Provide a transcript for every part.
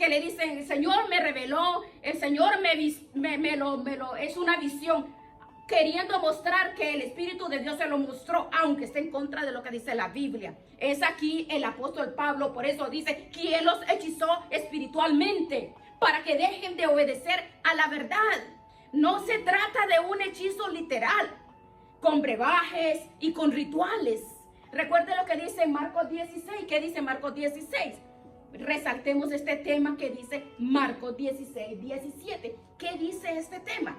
que le dicen, el Señor me reveló, el Señor es una visión, queriendo mostrar que el Espíritu de Dios se lo mostró, aunque esté en contra de lo que dice la Biblia. Es aquí el apóstol Pablo, por eso dice, ¿quién los hechizó espiritualmente? Para que dejen de obedecer a la verdad. No se trata de un hechizo literal, con brebajes y con rituales. Recuerde lo que dice Marcos 16. ¿Qué dice Marcos 16? Resaltemos este tema que dice Marcos 16, 17. ¿Qué dice este tema?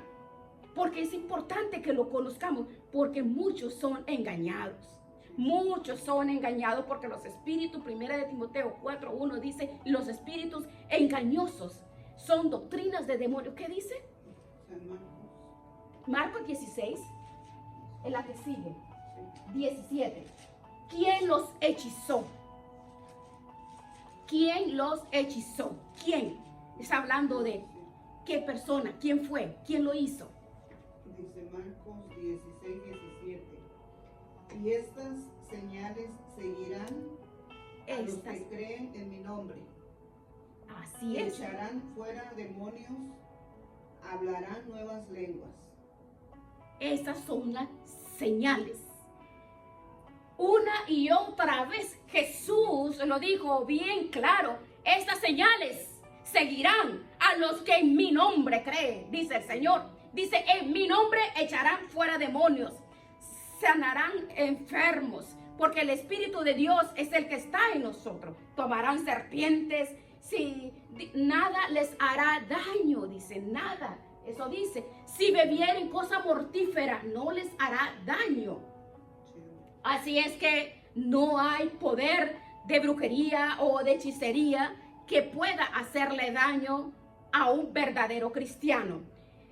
Porque es importante que lo conozcamos, porque muchos son engañados. Muchos son engañados porque los espíritus, 1 de Timoteo 4:1 dice, los espíritus engañosos son doctrinas de demonios. ¿Qué dice? Marcos 16, en la que sigue, 17. ¿Quién los hechizó? ¿Quién los hechizó? ¿Quién? Está hablando de qué persona, quién fue, quién lo hizo. Dice Marcos 16, 17. Y estas señales seguirán a los que creen en mi nombre. Así es. Echarán fuera demonios, hablarán nuevas lenguas. Esas son las señales. Una y otra vez Jesús lo dijo bien claro. Estas señales seguirán a los que en mi nombre creen, dice el Señor. Dice, en mi nombre echarán fuera demonios, sanarán enfermos, porque el Espíritu de Dios es el que está en nosotros. Tomarán serpientes, si nada les hará daño, dice, nada. Eso dice, si bebieren cosa mortífera, no les hará daño. Así es que no hay poder de brujería o de hechicería que pueda hacerle daño a un verdadero cristiano.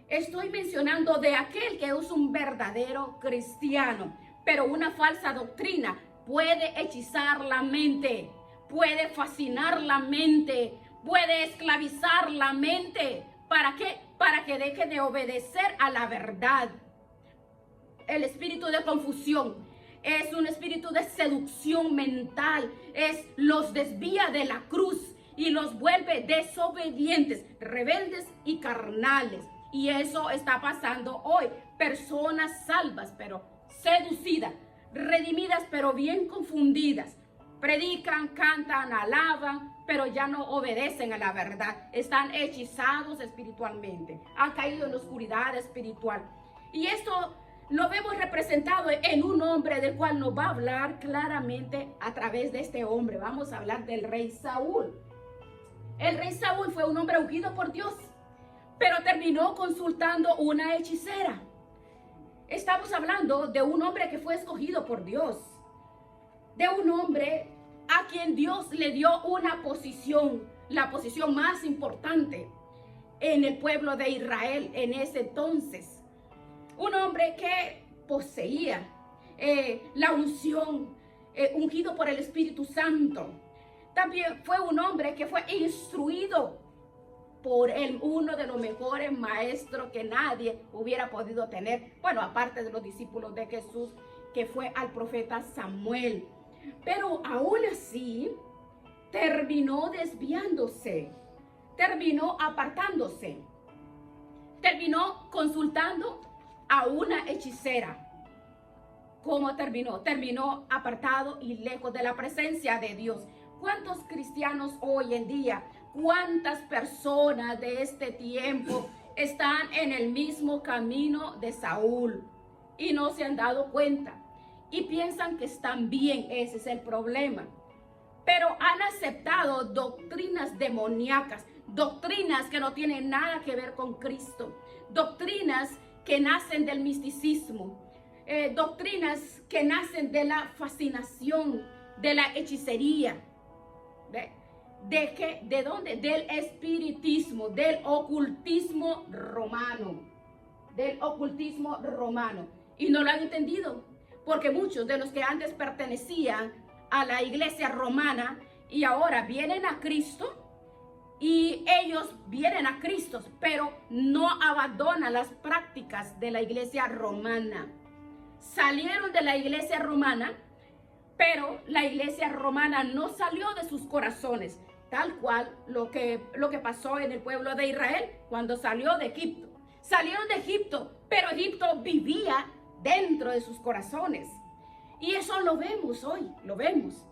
Estoy mencionando de aquel que es un verdadero cristiano, pero una falsa doctrina puede hechizar la mente, puede fascinar la mente, puede esclavizar la mente. ¿Para qué? Para que deje de obedecer a la verdad. El espíritu de confusión es un espíritu de seducción mental, los desvía de la cruz y los vuelve desobedientes, rebeldes y carnales. Y eso está pasando hoy. Personas salvas, pero seducidas, redimidas, pero bien confundidas. Predican, cantan, alaban, pero ya no obedecen a la verdad. Están hechizados espiritualmente. Han caído en la oscuridad espiritual. Y esto lo vemos representado en un hombre del cual nos va a hablar claramente a través de este hombre. Vamos a hablar del rey Saúl. El rey Saúl fue un hombre ungido por Dios, pero terminó consultando una hechicera. Estamos hablando de un hombre que fue escogido por Dios, de un hombre a quien Dios le dio una posición, la posición más importante en el pueblo de Israel en ese entonces. Un hombre que poseía la unción, ungido por el Espíritu Santo. También fue un hombre que fue instruido por uno de los mejores maestros que nadie hubiera podido tener. Bueno, aparte de los discípulos de Jesús, que fue al profeta Samuel. Pero aún así, terminó desviándose, terminó apartándose, terminó consultando a una hechicera. ¿Cómo terminó? Terminó apartado y lejos de la presencia de Dios. ¿Cuántos cristianos hoy en día, cuántas personas de este tiempo están en el mismo camino de Saúl y no se han dado cuenta y piensan que están bien? Ese es el problema. Pero han aceptado doctrinas demoníacas, doctrinas que no tienen nada que ver con Cristo, doctrinas que nacen del misticismo, doctrinas que nacen de la fascinación, de la hechicería. ¿De dónde? Del espiritismo, del ocultismo romano. Del ocultismo romano. Y no lo han entendido, porque muchos de los que antes pertenecían a la iglesia romana y ahora vienen a Cristo, y ellos vienen a Cristo, pero no abandonan las prácticas de la iglesia romana. Salieron de la iglesia romana, pero la iglesia romana no salió de sus corazones. tal cual lo que pasó en el pueblo de Israel cuando salió de Egipto. Salieron de Egipto, pero Egipto vivía dentro de sus corazones. Y eso lo vemos hoy, lo vemos.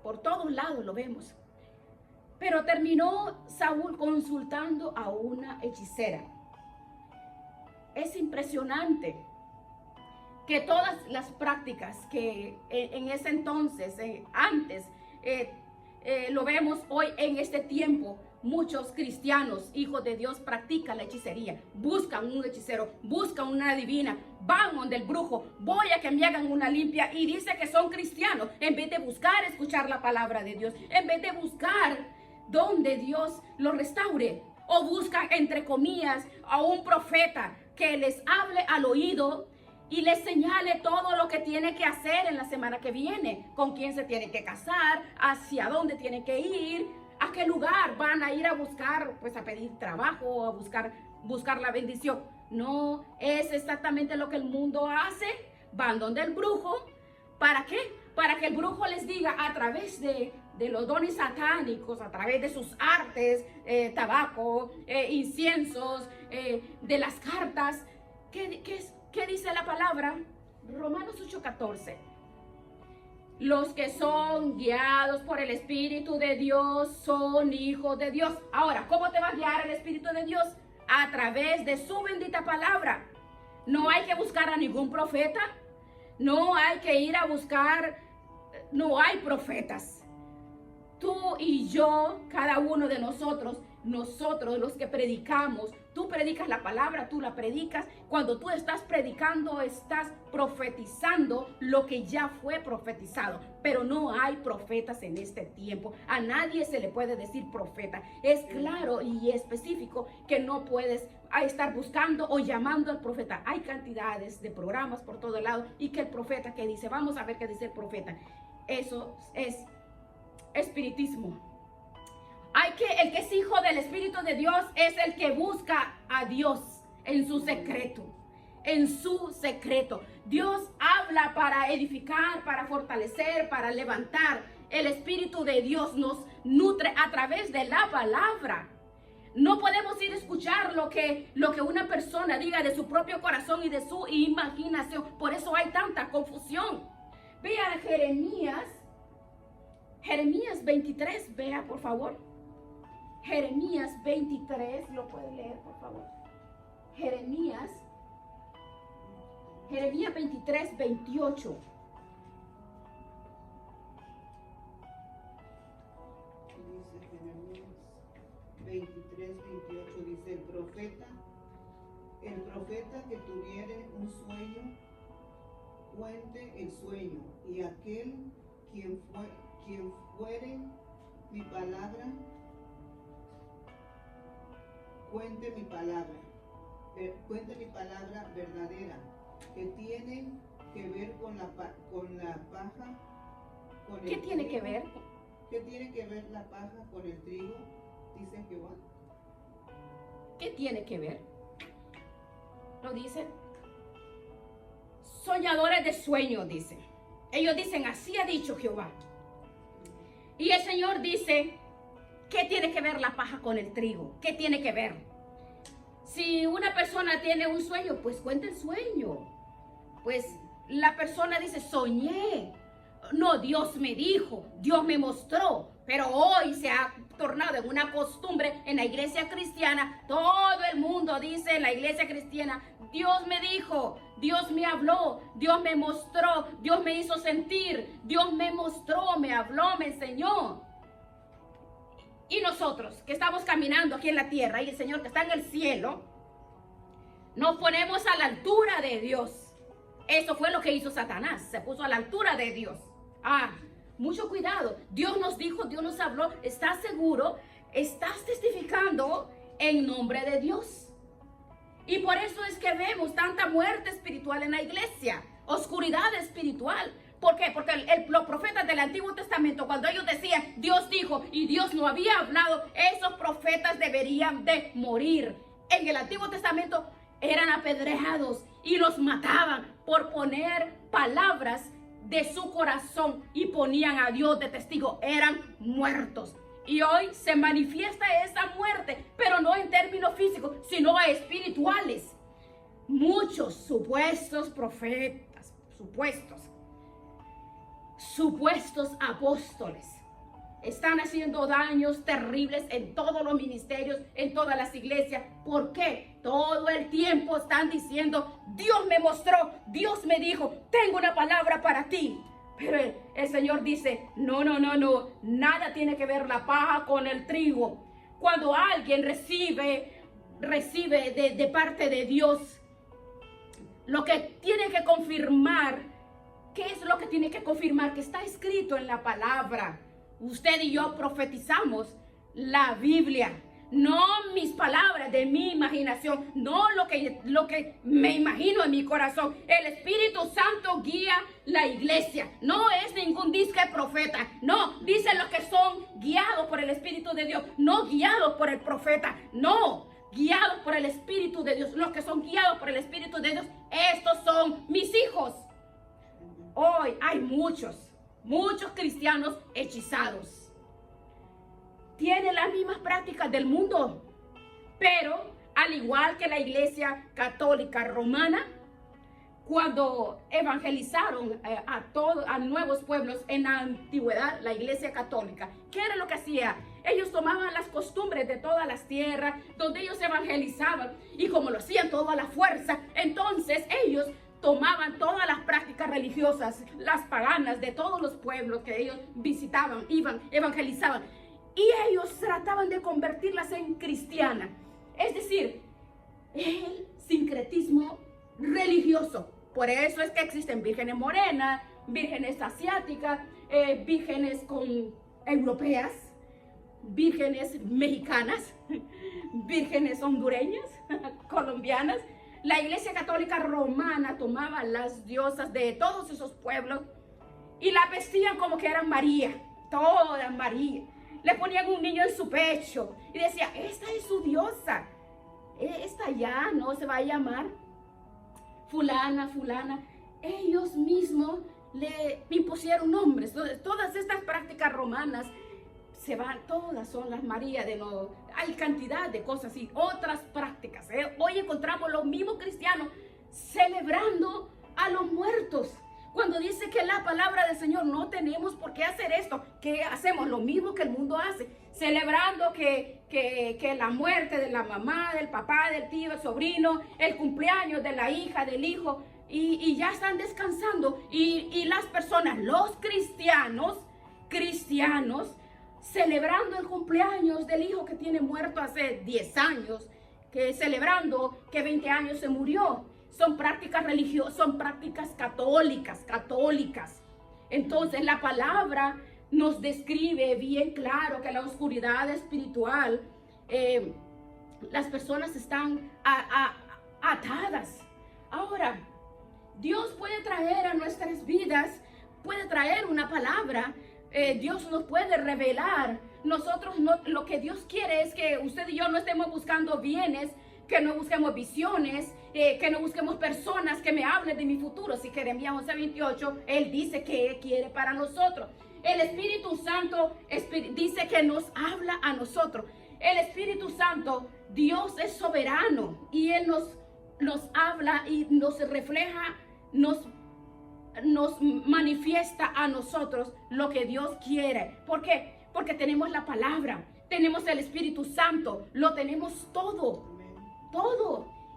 Por todos lados lo vemos. Pero terminó Saúl consultando a una hechicera. Es impresionante que todas las prácticas que en ese entonces, antes, lo vemos hoy en este tiempo. Muchos cristianos, hijos de Dios, practican la hechicería. Buscan un hechicero, buscan una adivina, van donde el brujo, voy a que me hagan una limpia, y dice que son cristianos, en vez de buscar escuchar la palabra de Dios, en vez de buscar donde Dios los restaure, o buscan, entre comillas, a un profeta que les hable al oído y les señale todo lo que tiene que hacer en la semana que viene, con quién se tiene que casar, hacia dónde tienen que ir, a qué lugar van a ir a buscar, pues a pedir trabajo o a buscar la bendición. No es exactamente lo que el mundo hace. Van donde el brujo. ¿Para qué? Para que el brujo les diga a través de los dones satánicos, a través de sus artes, tabaco, inciensos, de las cartas. ¿Qué dice la palabra? Romanos 8:14. Los que son guiados por el Espíritu de Dios son hijos de Dios. Ahora, ¿cómo te va a guiar el Espíritu de Dios? A través de su bendita palabra. No hay que buscar a ningún profeta. No hay que ir a buscar. No hay profetas. Tú y yo, cada uno de nosotros los que predicamos, tú predicas la palabra, tú la predicas. Cuando tú estás predicando, estás profetizando lo que ya fue profetizado. Pero no hay profetas en este tiempo. A nadie se le puede decir profeta. Es claro y específico que no puedes estar buscando o llamando al profeta. Hay cantidades de programas por todo lado, y que el profeta que dice, vamos a ver qué dice el profeta. Eso es espiritismo. El que es hijo del Espíritu de Dios es el que busca a Dios en su secreto. En su secreto. Dios habla para edificar, para fortalecer, para levantar. El Espíritu de Dios nos nutre a través de la palabra. No podemos ir a escuchar lo que una persona diga de su propio corazón y de su imaginación. Por eso hay tanta confusión. Vea Jeremías 23, vea por favor. Jeremías 23, lo puede leer por favor. Jeremías 23, 28. Dice Jeremías 23, 28, dice el profeta que tuviere un sueño, cuente el sueño, y aquel quien fuere mi palabra, cuente mi palabra verdadera, que tiene que ver con la paja, con el ¿Qué tiene trigo. que ver? ¿Qué tiene que ver la paja con el trigo? Dice Jehová. ¿Qué tiene que ver? Lo dicen. Soñadores de sueños, dicen. Ellos dicen, así ha dicho Jehová. Y el Señor dice, ¿qué tiene que ver la paja con el trigo? ¿Qué tiene que ver? Si una persona tiene un sueño, pues cuenta el sueño. Pues la persona dice, soñé. No, Dios me dijo, Dios me mostró. Pero hoy se ha tornado en una costumbre en la iglesia cristiana. Todo el mundo dice en la iglesia cristiana, Dios me dijo, Dios me habló, Dios me mostró, Dios me hizo sentir, Dios me mostró, me habló, me enseñó. Y nosotros que estamos caminando aquí en la tierra y el Señor que está en el cielo, nos ponemos a la altura de Dios. Eso fue lo que hizo Satanás, se puso a la altura de Dios. Mucho cuidado. Dios nos dijo, Dios nos habló. ¿Estás seguro? ¿Estás testificando en nombre de Dios? Y por eso es que vemos tanta muerte espiritual en la iglesia, oscuridad espiritual. ¿Por qué? Porque los profetas del Antiguo Testamento, cuando ellos decían, Dios dijo y Dios no había hablado, esos profetas deberían de morir. En el Antiguo Testamento eran apedreados y los mataban por poner palabras de su corazón y ponían a Dios de testigo. Eran muertos. Y hoy se manifiesta esa muerte, pero no en términos físicos, sino espirituales. Muchos supuestos profetas, supuestos apóstoles, están haciendo daños terribles en todos los ministerios, en todas las iglesias. ¿Por qué? Todo el tiempo están diciendo, Dios me mostró, Dios me dijo, tengo una palabra para ti. Pero el Señor dice, no, nada tiene que ver la paja con el trigo. Cuando alguien recibe de parte de Dios, lo que tiene que confirmar, ¿qué es lo que tiene que confirmar? Que está escrito en la palabra. Usted y yo profetizamos la Biblia, no mis palabras de mi imaginación, no lo que me imagino en mi corazón. El Espíritu Santo guía la iglesia, no es ningún disque profeta, no, dice los que son guiados por el Espíritu de Dios, no guiados por el profeta, no, guiados por el Espíritu de Dios. Los que son guiados por el Espíritu de Dios, estos son mis hijos. Hoy hay muchos cristianos hechizados. Tienen las mismas prácticas del mundo, pero al igual que la Iglesia Católica Romana, cuando evangelizaron a nuevos pueblos en la antigüedad, la Iglesia Católica, ¿qué era lo que hacía? Ellos tomaban las costumbres de todas las tierras donde ellos evangelizaban, y como lo hacían toda la fuerza, entonces ellos tomaban todas las prácticas religiosas, las paganas de todos los pueblos que ellos visitaban, iban, evangelizaban, y ellos trataban de convertirlas en cristianas. Es decir, el sincretismo religioso. Por eso es que existen vírgenes morenas, vírgenes asiáticas, vírgenes europeas, vírgenes mexicanas, vírgenes hondureñas, colombianas. La Iglesia Católica Romana tomaba las diosas de todos esos pueblos y las vestían como que eran María, todas María. Le ponían un niño en su pecho y decía, esta es su diosa, esta ya no se va a llamar fulana. Ellos mismos le impusieron nombres. Todas estas prácticas romanas todas son las María hay cantidad de cosas y otras prácticas. Hoy encontramos los mismos cristianos celebrando a los muertos. Cuando dice que la palabra del Señor no tenemos por qué hacer esto, que hacemos lo mismo que el mundo hace, celebrando que la muerte de la mamá, del papá, del tío, el sobrino, el cumpleaños de la hija, del hijo, y ya están descansando. Y las personas, los cristianos, celebrando el cumpleaños del hijo que tiene muerto hace 10 años, celebrando que 20 años se murió. Son prácticas religiosas, son prácticas católicas. Entonces la palabra nos describe bien claro que la oscuridad espiritual, las personas están atadas. Ahora, Dios puede traer a nuestras vidas, puede traer una palabra. Dios nos puede revelar. Nosotros no, lo que Dios quiere es que usted y yo no estemos buscando bienes, que no busquemos visiones, que no busquemos personas que me hablen de mi futuro. Si Jeremías 11:28, Él dice que Él quiere para nosotros. El Espíritu Santo dice que nos habla a nosotros. El Espíritu Santo, Dios es soberano y Él nos habla y nos refleja, nos manifiesta a nosotros lo que Dios quiere. ¿Por qué? Porque tenemos la palabra, tenemos el Espíritu Santo, lo tenemos todo.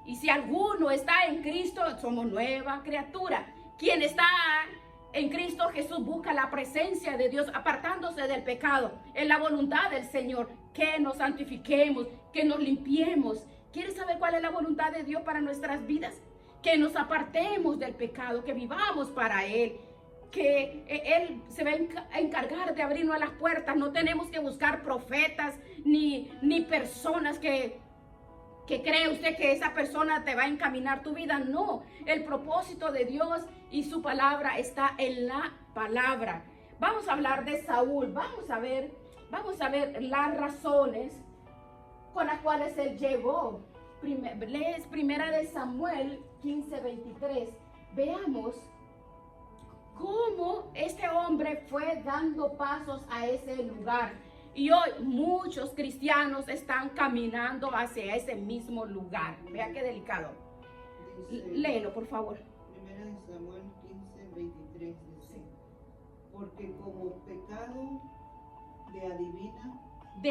Y si alguno está en Cristo, somos nueva criatura. Quien está en Cristo Jesús busca la presencia de Dios, apartándose del pecado. Es la voluntad del Señor que nos santifiquemos, que nos limpiemos. ¿Quieres saber cuál es la voluntad de Dios para nuestras vidas? Que nos apartemos del pecado, que vivamos para Él, que Él se va a encargar de abrirnos las puertas. No tenemos que buscar profetas ni personas que cree usted que esa persona te va a encaminar tu vida. No, el propósito de Dios y su palabra está en la palabra. Vamos a hablar de Saúl. Vamos a ver las razones con las cuales él llegó. Lees Primera de Samuel 15:23. Veamos cómo este hombre fue dando pasos a ese lugar. Y hoy muchos cristianos están caminando hacia ese mismo lugar. Vea qué delicado. Léelo, por favor. Primera de Samuel 15:23 dice, porque como pecado de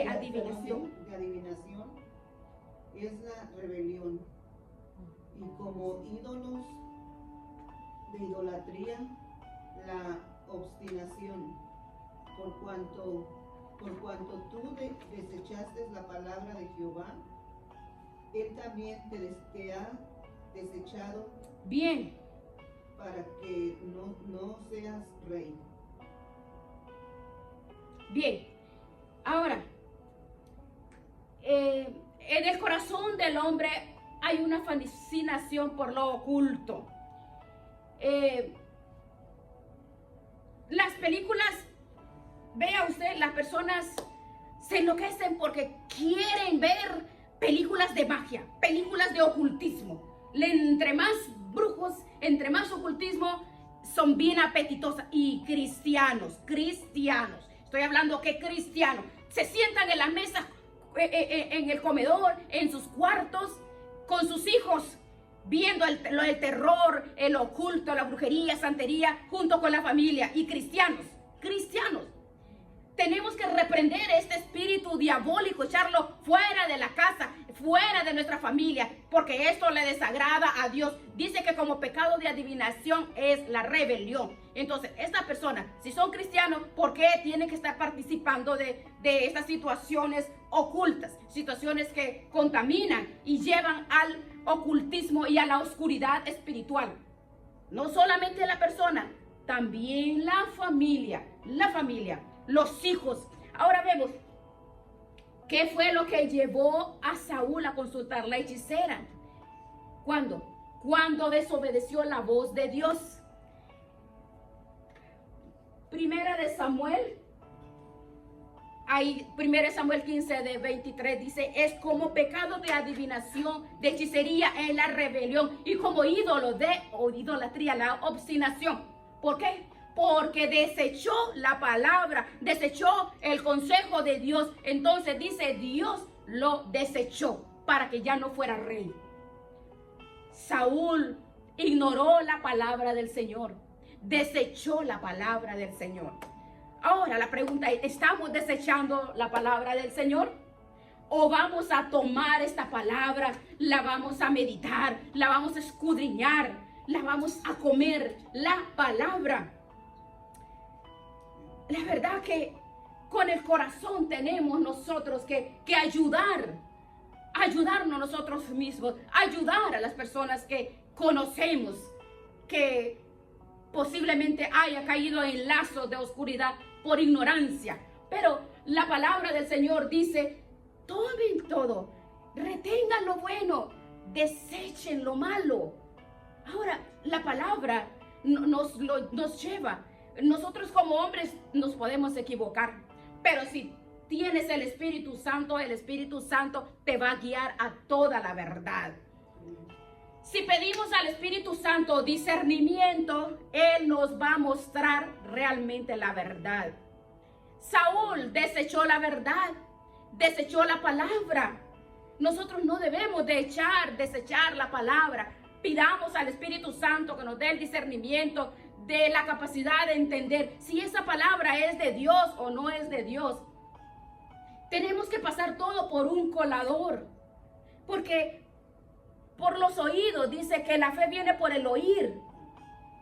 adivinación es la rebelión, y como ídolos de idolatría la obstinación, por cuanto tú desechaste la palabra de Jehová, él también te ha desechado. Bien. Para que no seas rey. Bien. Ahora, en el corazón del hombre hay una fascinación por lo oculto. Las películas, vea usted, las personas se enloquecen porque quieren ver películas de magia, películas de ocultismo. Entre más brujos, entre más ocultismo, son bien apetitosas. Y cristianos, estoy hablando que cristianos, se sientan en la mesa, en el comedor, en sus cuartos, con sus hijos, viendo el terror, el oculto, la brujería, santería, junto con la familia. Y cristianos, tenemos que reprender este espíritu diabólico, echarlo fuera de la casa, fuera de nuestra familia, porque esto le desagrada a Dios. Dice que como pecado de adivinación es la rebelión. Entonces, esta persona, si son cristianos, ¿por qué tienen que estar participando de estas situaciones ocultas? Situaciones que contaminan y llevan al ocultismo y a la oscuridad espiritual. No solamente la persona, también la familia, los hijos. Ahora vemos, ¿qué fue lo que llevó a Saúl a consultar la hechicera? ¿Cuándo? Cuando desobedeció la voz de Dios. Primera de Samuel 15 de 23 dice, es como pecado de adivinación, de hechicería en la rebelión, y como ídolo o idolatría, la obstinación. ¿Por qué? Porque desechó la palabra, desechó el consejo de Dios. Entonces dice, Dios lo desechó para que ya no fuera rey. Saúl ignoró la palabra del Señor, desechó la palabra del Señor. Ahora la pregunta es, ¿estamos desechando la palabra del Señor? ¿O vamos a tomar esta palabra, la vamos a meditar, la vamos a escudriñar, la vamos a comer, la palabra? La verdad que con el corazón tenemos nosotros que ayudarnos nosotros mismos, ayudar a las personas que conocemos, que posiblemente haya caído en lazos de oscuridad por ignorancia. Pero la palabra del Señor dice, tomen todo, retengan lo bueno, desechen lo malo. Ahora, la palabra nos lleva. Nosotros como hombres nos podemos equivocar, pero si tienes el Espíritu Santo te va a guiar a toda la verdad. Si pedimos al Espíritu Santo discernimiento, Él nos va a mostrar realmente la verdad. Saúl desechó la verdad, desechó la palabra. Nosotros no debemos desechar la palabra. Pidamos al Espíritu Santo que nos dé el discernimiento, de la capacidad de entender si esa palabra es de Dios o no es de Dios. Tenemos que pasar todo por un colador, porque por los oídos dice que la fe viene por el oír.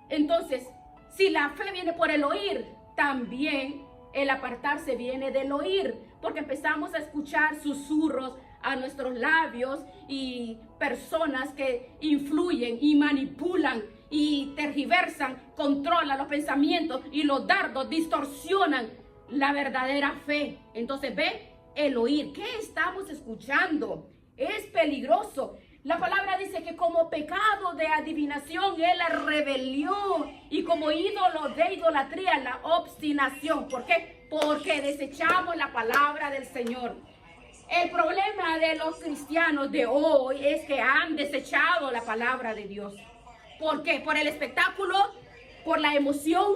Entonces, si la fe viene por el oír, también el apartarse viene del oír, porque empezamos a escuchar susurros a nuestros labios y personas que influyen y manipulan y tergiversan, controlan los pensamientos y los dardos distorsionan la verdadera fe. Entonces ve el oír. ¿Qué estamos escuchando? Es peligroso. La palabra dice que como pecado de adivinación es la rebelión y como ídolo de idolatría la obstinación. ¿Por qué? Porque desechamos la palabra del Señor. El problema de los cristianos de hoy es que han desechado la palabra de Dios. ¿Por qué? Por el espectáculo, por la emoción,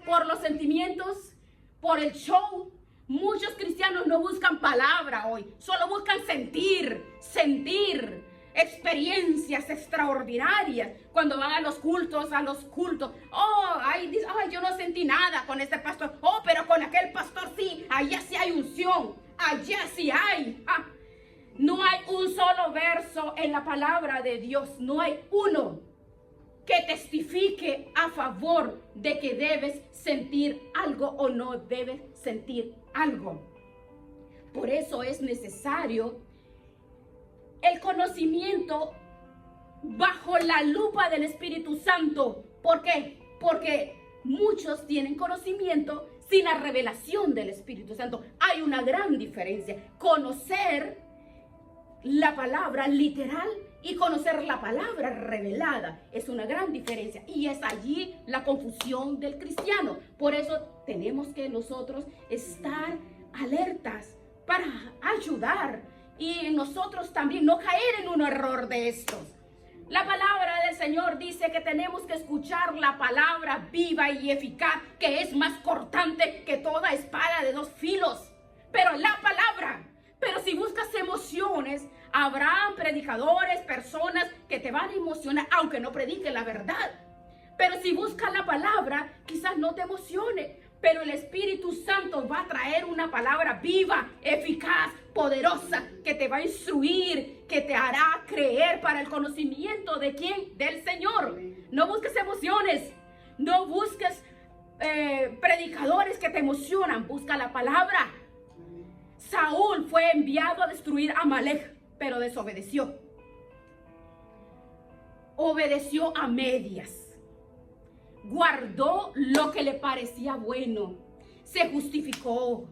por los sentimientos, por el show, Muchos cristianos no buscan palabra hoy, solo buscan sentir experiencias extraordinarias. Cuando van a los cultos, yo no sentí nada con este pastor. Oh, pero con aquel pastor sí, allá sí hay unción, allá sí hay. No hay un solo verso en la palabra de Dios, no hay uno que testifique a favor de que debes sentir algo o no debes sentir algo. Por eso es necesario el conocimiento bajo la lupa del Espíritu Santo. ¿Por qué? Porque muchos tienen conocimiento sin la revelación del Espíritu Santo. Hay una gran diferencia. Conocer la palabra literal y conocer la palabra revelada es una gran diferencia, y es allí la confusión del cristiano. Por eso tenemos que nosotros estar alertas para ayudar, y nosotros también no caer en un error de estos. La palabra del Señor dice que tenemos que escuchar la palabra viva y eficaz, que es más cortante que toda espada de dos filos. Pero la palabra. Pero si buscas emociones, habrá predicadores, personas que te van a emocionar, aunque no prediquen la verdad. Pero si buscas la palabra, quizás no te emocione. Pero el Espíritu Santo va a traer una palabra viva, eficaz, poderosa, que te va a instruir, que te hará creer para el conocimiento de quién, del Señor. No busques emociones, no busques predicadores que te emocionan, busca la palabra. Saúl fue enviado a destruir a Amalek, pero desobedeció. Obedeció a medias. Guardó lo que le parecía bueno. Se justificó,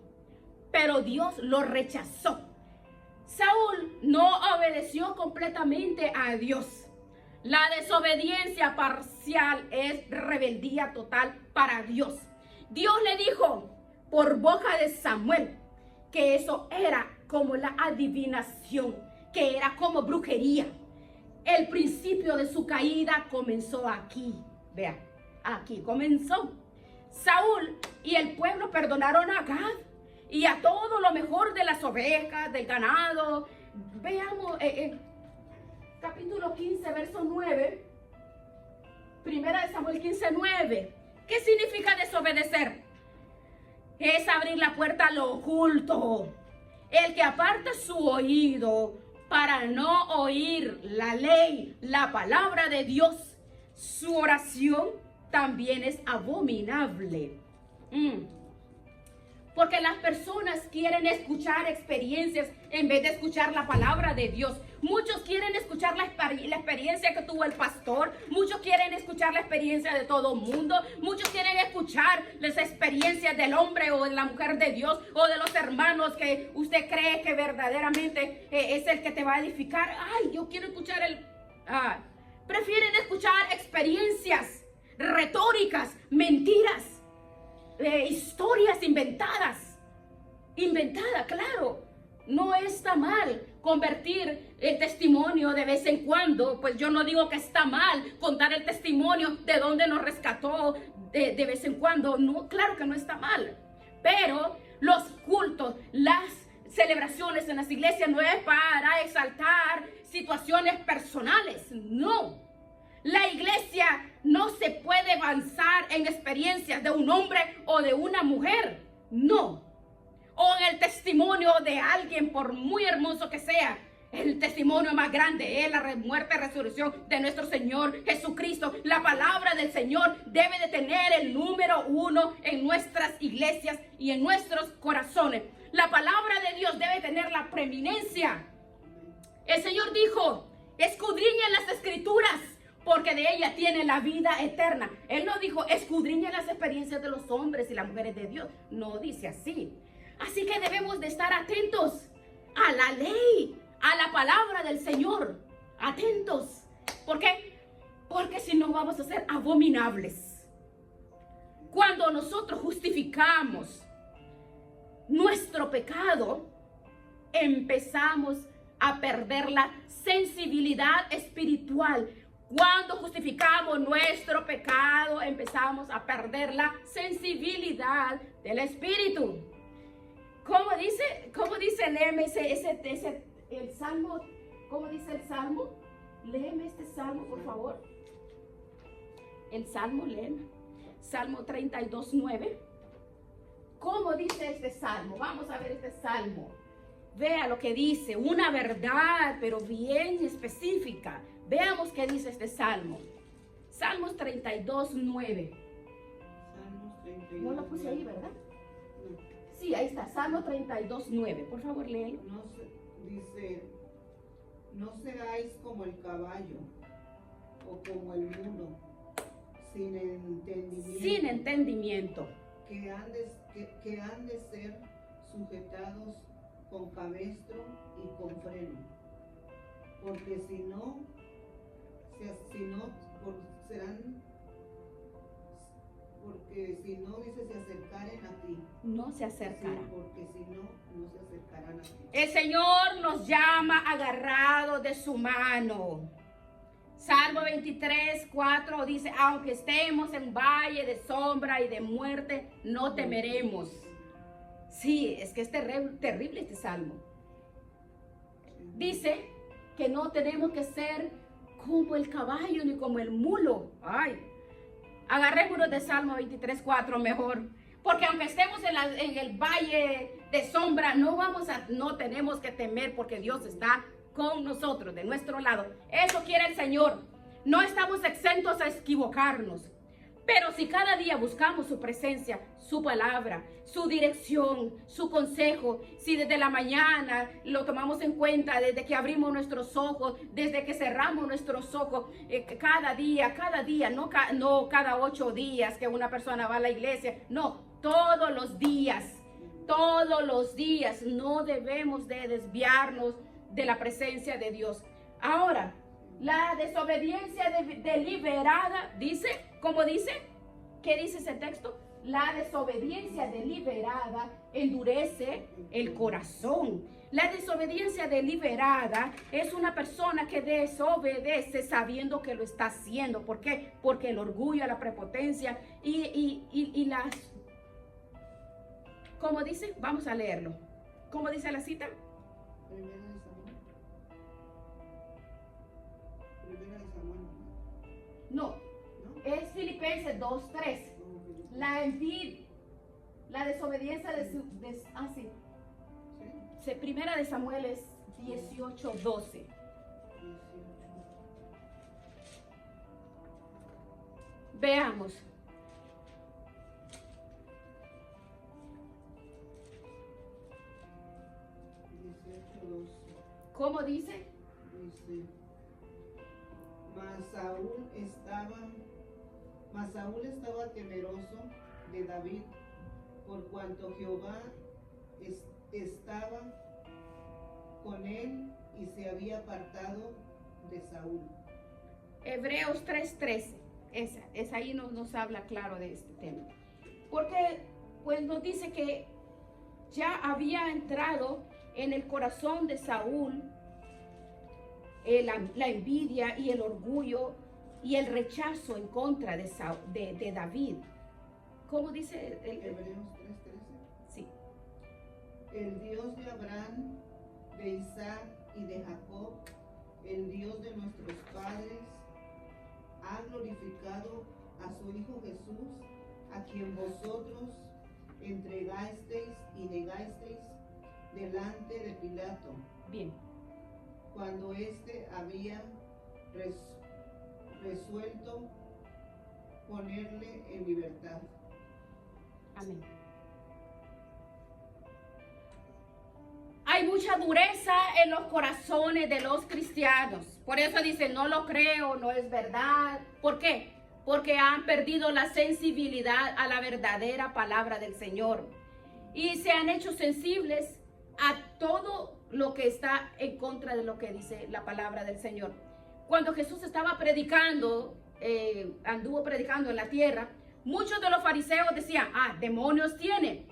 pero Dios lo rechazó. Saúl no obedeció completamente a Dios. La desobediencia parcial es rebeldía total para Dios. Dios le dijo por boca de Samuel que eso era como la adivinación, que era como brujería. El principio de su caída comenzó aquí. Vea, aquí comenzó. Saúl y el pueblo perdonaron a Gad y a todo lo mejor de las ovejas, del ganado. Veamos capítulo 15, verso 9. Primera de Samuel 15, 9. ¿Qué significa desobedecer? Es abrir la puerta a lo oculto. El que aparta su oído para no oír la ley, la palabra de Dios, su oración también es abominable. Porque las personas quieren escuchar experiencias en vez de escuchar la palabra de Dios. Muchos quieren escuchar la experiencia que tuvo el pastor. Muchos quieren escuchar la experiencia de todo el mundo. Muchos quieren escuchar las experiencias del hombre o de la mujer de Dios, o de los hermanos que usted cree que verdaderamente es el que te va a edificar. Ay, yo quiero escuchar prefieren escuchar experiencias retóricas, mentiras, historias inventadas. Claro. No está mal convertir el testimonio de vez en cuando. Pues yo no digo que está mal contar el testimonio de donde nos rescató de vez en cuando. No, claro que no está mal. Pero los cultos, las celebraciones en las iglesias no es para exaltar situaciones personales. No. La iglesia no se puede avanzar en experiencias de un hombre o de una mujer. No. O en el testimonio de alguien, por muy hermoso que sea. El testimonio más grande es la muerte y resurrección de nuestro Señor Jesucristo. La palabra del Señor debe de tener el número 1 en nuestras iglesias y en nuestros corazones. La palabra de Dios debe tener la preeminencia. El Señor dijo: escudriñen las escrituras, porque de ella tiene la vida eterna. Él no dijo escudriñen las experiencias de los hombres y las mujeres de Dios. No dice así. Así que debemos de estar atentos a la ley, a la palabra del Señor. Atentos. ¿Por qué? Porque si no vamos a ser abominables. Cuando nosotros justificamos nuestro pecado, empezamos a perder la sensibilidad espiritual. Cuando justificamos nuestro pecado, empezamos a perder la sensibilidad del espíritu. ¿Cómo dice? Léeme el Salmo. ¿Cómo dice el Salmo? Léeme este Salmo, por favor. El Salmo, léeme. Salmo 32:9. ¿Cómo dice este Salmo? Vamos a ver este Salmo. Vea lo que dice, una verdad, pero bien específica. Veamos qué dice este Salmo. Salmos 32:9. Salmos 32. No lo puse ahí, ¿verdad? No. Sí, ahí está, Salmo 32:9. Por favor, léelo. Dice, no seáis como el caballo o como el mulo, sin entendimiento. Sin entendimiento. Que han de ser sujetados con cabestro y con freno, porque si no dice se acercaren a ti. No se acercarán. Sí, porque si no se acercarán a ti. El Señor nos llama agarrados de su mano. Salmo 23:4 dice, aunque estemos en valle de sombra y de muerte, no temeremos. Sí, es que es terrible este salmo. Dice que no tenemos que ser como el caballo ni como el mulo. Ay, agarrémonos de Salmo 23:4 mejor. Porque aunque estemos en el valle de sombra, no tenemos que temer porque Dios está con nosotros, de nuestro lado. Eso quiere el Señor. No estamos exentos a equivocarnos. Pero si cada día buscamos su presencia, su palabra, su dirección, su consejo, si desde la mañana lo tomamos en cuenta, desde que abrimos nuestros ojos, desde que cerramos nuestros ojos, cada día, no cada 8 días que una persona va a la iglesia, no, todos los días, no debemos de desviarnos de la presencia de Dios. Ahora, la desobediencia deliberada, dice, ¿cómo dice? ¿Qué dice ese texto? La desobediencia deliberada endurece el corazón. La desobediencia deliberada es una persona que desobedece sabiendo que lo está haciendo. ¿Por qué? Porque el orgullo, la prepotencia y las... ¿Cómo dice? Vamos a leerlo. ¿Cómo dice la cita? No, es Filipenses 2:3. La envidia, la desobediencia Primera de Samuel es 18:12. Veamos. ¿Cómo dice? Dice, Mas Saúl estaba temeroso de David, por cuanto Jehová estaba con él y se había apartado de Saúl. Hebreos 3:13, esa ahí nos habla claro de este tema. Porque pues nos dice que ya había entrado en el corazón de Saúl la envidia y el orgullo y el rechazo en contra de David. ¿Cómo dice Hebreos 3:13? Sí. El Dios de Abraham, de Isaac y de Jacob, el Dios de nuestros padres, ha glorificado a su Hijo Jesús, a quien vosotros entregasteis y negasteis delante de Pilato. Bien. Cuando éste había resuelto ponerle en libertad. Amén. Hay mucha dureza en los corazones de los cristianos. Por eso dicen, no lo creo, no es verdad. ¿Por qué? Porque han perdido la sensibilidad a la verdadera palabra del Señor. Y se han hecho sensibles a todo lo que está en contra de lo que dice la palabra del Señor. Cuando Jesús estaba predicando, anduvo predicando en la tierra, muchos de los fariseos decían, demonios tiene.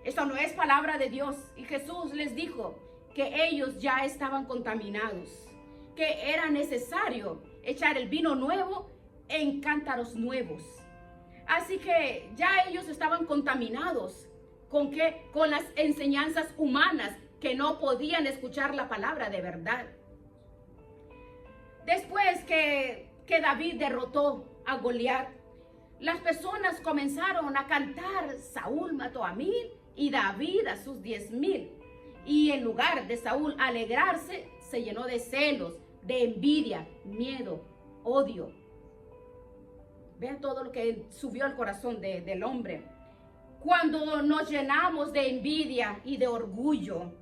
Esto no es palabra de Dios. Y Jesús les dijo que ellos ya estaban contaminados, que era necesario echar el vino nuevo en cántaros nuevos. Así que ya ellos estaban contaminados. ¿Con qué? Con las enseñanzas humanas que no podían escuchar la palabra de verdad. Después que David derrotó a Goliat, las personas comenzaron a cantar: Saúl mató a 1000 y David a sus 10,000. Y en lugar de Saúl alegrarse, se llenó de celos, de envidia, miedo, odio. Vean todo lo que subió al corazón del hombre. Cuando nos llenamos de envidia y de orgullo,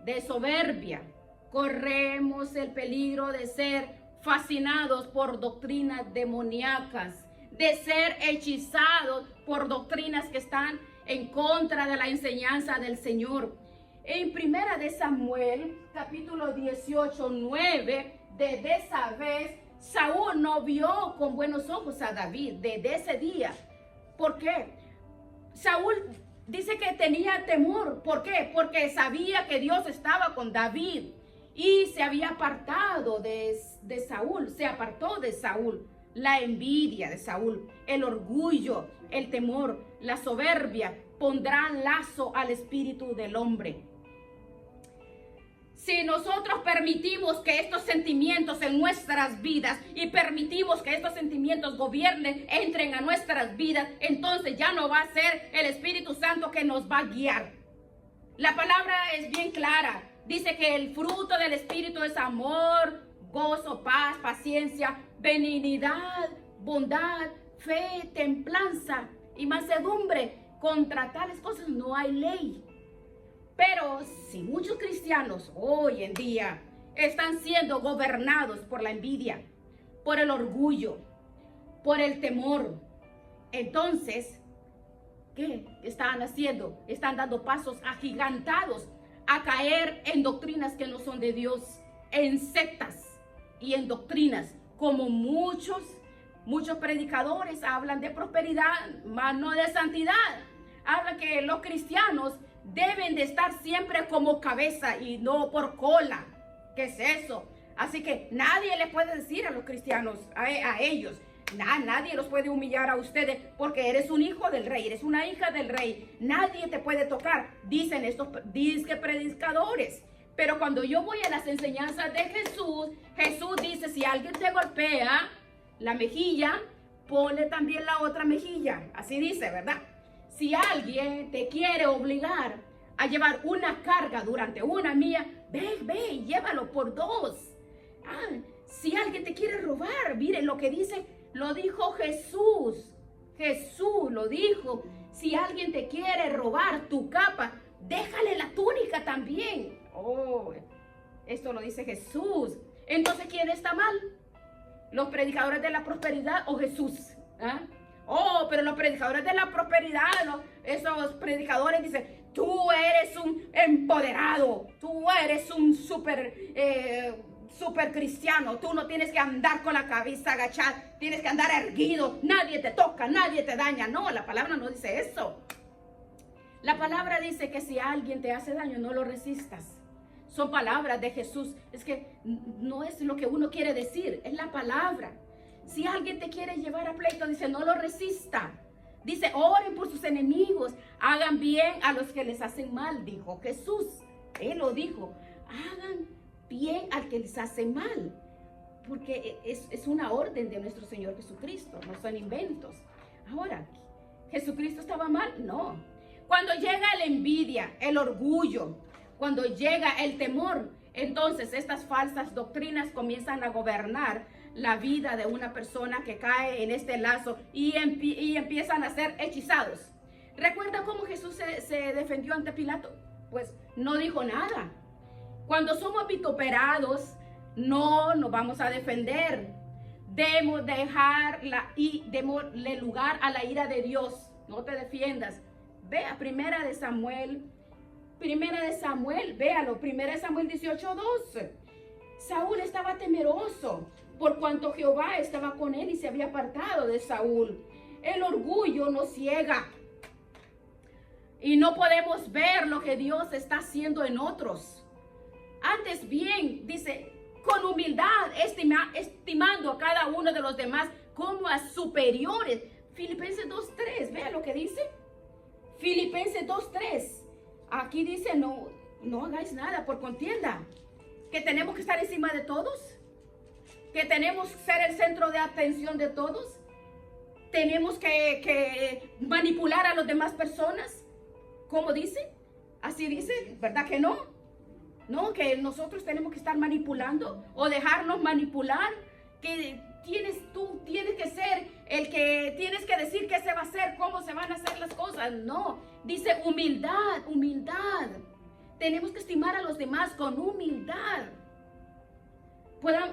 de soberbia, corremos el peligro de ser fascinados por doctrinas demoníacas, de ser hechizados por doctrinas que están en contra de la enseñanza del Señor. En primera de Samuel, capítulo 18, 9, desde esa vez, Saúl no vio con buenos ojos a David, desde ese día. ¿Por qué? Saúl dice que tenía temor. ¿Por qué? Porque sabía que Dios estaba con David y se había apartado de Saúl, se apartó de Saúl. La envidia de Saúl, el orgullo, el temor, la soberbia pondrán lazo al espíritu del hombre. Si nosotros permitimos que estos sentimientos en nuestras vidas y permitimos que estos sentimientos gobiernen, entren a nuestras vidas, entonces ya no va a ser el Espíritu Santo que nos va a guiar. La palabra es bien clara. Dice que el fruto del Espíritu es amor, gozo, paz, paciencia, benignidad, bondad, fe, templanza y mansedumbre. Contra tales cosas no hay ley. Pero si muchos cristianos hoy en día están siendo gobernados por la envidia, por el orgullo, por el temor, entonces, ¿qué están haciendo? Están dando pasos agigantados a caer en doctrinas que no son de Dios, en sectas y en doctrinas, como muchos predicadores hablan de prosperidad, mas no de santidad. Hablan que los cristianos deben de estar siempre como cabeza y no por cola. ¿Qué es eso? Así que nadie le puede decir a los cristianos, a ellos, nadie los puede humillar a ustedes porque eres un hijo del rey, eres una hija del rey. Nadie te puede tocar, dicen estos disque predicadores. Pero cuando yo voy a las enseñanzas de Jesús, Jesús dice: si alguien te golpea la mejilla, ponle también la otra mejilla. Así dice, ¿verdad? Si alguien te quiere obligar a llevar una carga durante una milla, ve y llévalo por 2. Si alguien te quiere robar, miren lo que dice, lo dijo Jesús. Jesús lo dijo. Si alguien te quiere robar tu capa, déjale la túnica también. Oh, esto lo dice Jesús. Entonces, ¿quién está mal? ¿Los predicadores de la prosperidad o Jesús? Oh, pero los predicadores de la prosperidad, esos predicadores dicen: tú eres un empoderado, tú eres un super cristiano, tú no tienes que andar con la cabeza agachada, tienes que andar erguido, nadie te toca, nadie te daña. No, la palabra no dice eso. La palabra dice que si alguien te hace daño, no lo resistas. Son palabras de Jesús. Es que no es lo que uno quiere decir, es la palabra. Si alguien te quiere llevar a pleito, dice: no lo resista. Dice: oren por sus enemigos, hagan bien a los que les hacen mal, dijo Jesús. Él lo dijo: hagan bien al que les hace mal, porque es una orden de nuestro Señor Jesucristo, no son inventos. Ahora, ¿Jesucristo estaba mal? No. Cuando llega la envidia, el orgullo, cuando llega el temor, entonces estas falsas doctrinas comienzan a gobernar la vida de una persona que cae en este lazo y empiezan a ser hechizados. ¿Recuerda cómo Jesús se defendió ante Pilato? Pues no dijo nada. Cuando somos vituperados, no nos vamos a defender. Debemos démosle lugar a la ira de Dios. No te defiendas. Vea Primera de Samuel, véalo, Primera de Samuel 18:12. Saúl estaba temeroso por cuanto Jehová estaba con él y se había apartado de Saúl. El orgullo nos ciega y no podemos ver lo que Dios está haciendo en otros. Antes bien, dice, con humildad, estimando a cada uno de los demás como a superiores. Filipenses 2:3, vea lo que dice. Filipenses 2:3. Aquí dice, no hagáis nada por contienda. Que tenemos que estar encima de todos. Que tenemos que ser el centro de atención de todos. Tenemos que manipular a las demás personas. ¿Cómo dice? Así dice, ¿verdad que no? No, que nosotros tenemos que estar manipulando o dejarnos manipular. Que tú tienes que ser el que tienes que decir qué se va a hacer, cómo se van a hacer las cosas. No, dice humildad, humildad. Tenemos que estimar a los demás con humildad.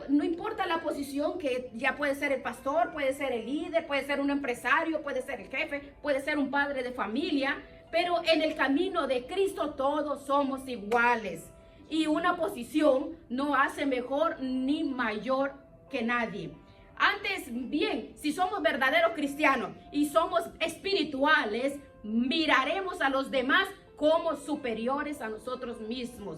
No importa la posición, que ya puede ser el pastor, puede ser el líder, puede ser un empresario, puede ser el jefe, puede ser un padre de familia, pero en el camino de Cristo todos somos iguales. Y una posición no hace mejor ni mayor que nadie. Antes bien, si somos verdaderos cristianos y somos espirituales, miraremos a los demás como superiores a nosotros mismos.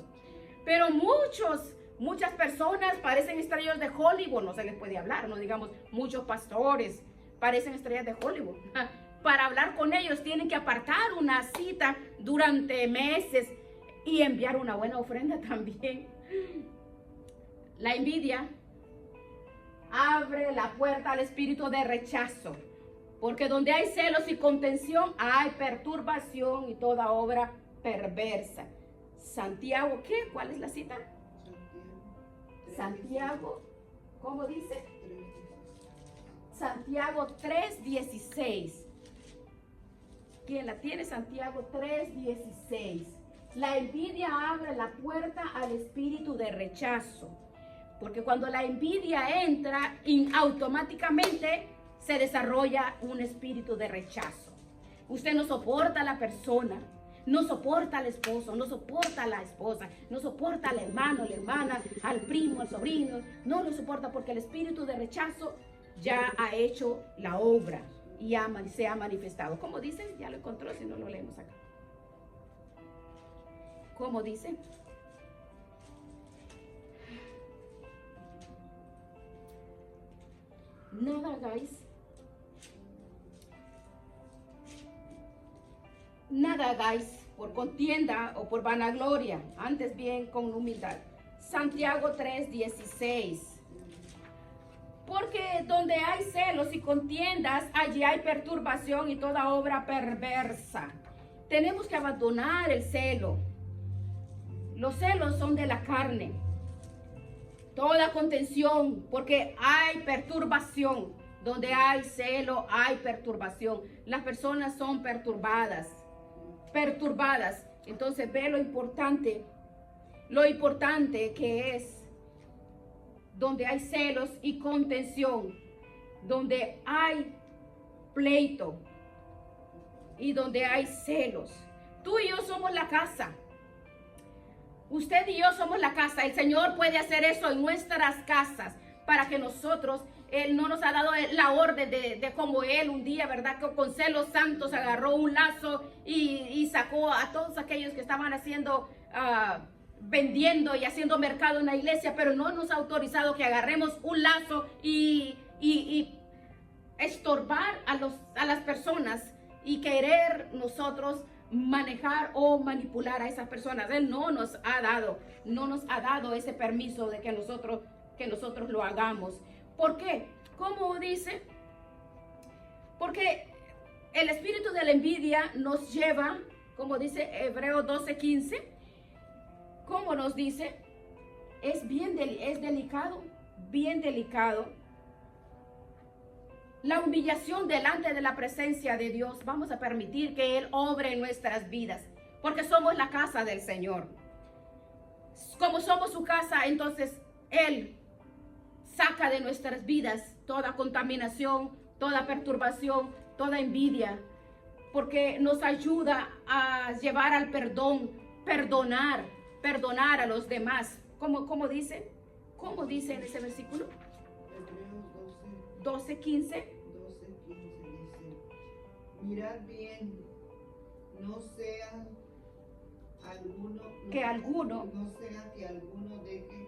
Pero muchas personas parecen estrellas de Hollywood, no se les puede hablar, no digamos muchos pastores parecen estrellas de Hollywood. Para hablar con ellos tienen que apartar una cita durante meses y enviar una buena ofrenda también. La envidia abre la puerta al espíritu de rechazo, porque donde hay celos y contención hay perturbación y toda obra perversa. Santiago, ¿qué? ¿Cuál es la cita? Santiago, ¿cómo dice? Santiago 3:16. ¿Quién la tiene? Santiago 3:16. La envidia abre la puerta al espíritu de rechazo. Porque cuando la envidia entra, automáticamente se desarrolla un espíritu de rechazo. Usted no soporta a la persona, no soporta al esposo, no soporta a la esposa, no soporta al hermano, la hermana, al primo, al sobrino. No lo soporta porque el espíritu de rechazo ya ha hecho la obra y se ha manifestado. ¿Cómo dice? Ya lo encontró, si no lo leemos acá. ¿Cómo dice? Nada hagáis por contienda o por vanagloria, antes bien con humildad. Santiago 3:16. Porque donde hay celos y contiendas, allí hay perturbación y toda obra perversa. Tenemos que abandonar el celo. Los celos son de la carne. Toda contención, porque hay perturbación. Donde hay celo, hay perturbación. Las personas son perturbadas. Entonces ve lo importante que es donde hay celos y contención, donde hay pleito y donde hay celos. Tú y yo somos la casa. Usted y yo somos la casa. El Señor puede hacer eso en nuestras casas para que nosotros, Él no nos ha dado la orden de como Él un día, ¿verdad? Que con celos santos agarró un lazo y sacó a todos aquellos que estaban haciendo, vendiendo y haciendo mercado en la iglesia, pero no nos ha autorizado que agarremos un lazo y estorbar a las personas y querer nosotros manejar o manipular a esas personas. Él no nos ha dado ese permiso de que nosotros lo hagamos. ¿Por qué? ¿Cómo dice? Porque el espíritu de la envidia nos lleva, como dice Hebreos 12:15, ¿cómo nos dice? Es delicado, bien delicado. La humillación delante de la presencia de Dios. Vamos a permitir que Él obre en nuestras vidas, porque somos la casa del Señor. Como somos su casa, entonces Él saca de nuestras vidas toda contaminación, toda perturbación, toda envidia, porque nos ayuda a llevar al perdón, perdonar a los demás. ¿Cómo dice? ¿Cómo dice en ese versículo? 12:15. Dice: mirad bien, no sea que alguno deje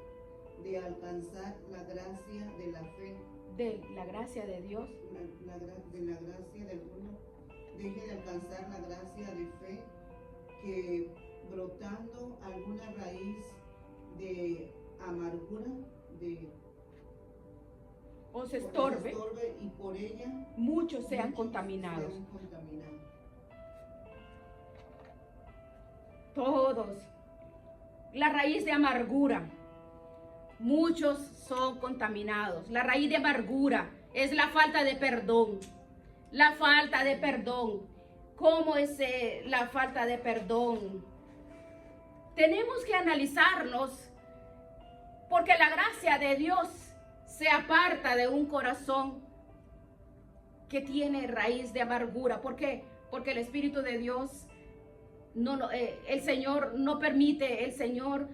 de alcanzar la gracia de la fe, de la gracia de Dios, de la gracia de alguno, deje de alcanzar la gracia de fe, que brotando alguna raíz de amargura, os estorbe, y por ella muchos sean contaminados. Todos. La raíz de amargura. Muchos son contaminados. La raíz de amargura es la falta de perdón. La falta de perdón. ¿Cómo es la falta de perdón? Tenemos que analizarnos, porque la gracia de Dios se aparta de un corazón que tiene raíz de amargura. ¿Por qué? Porque el Espíritu de Dios, el Señor no permite, el Señor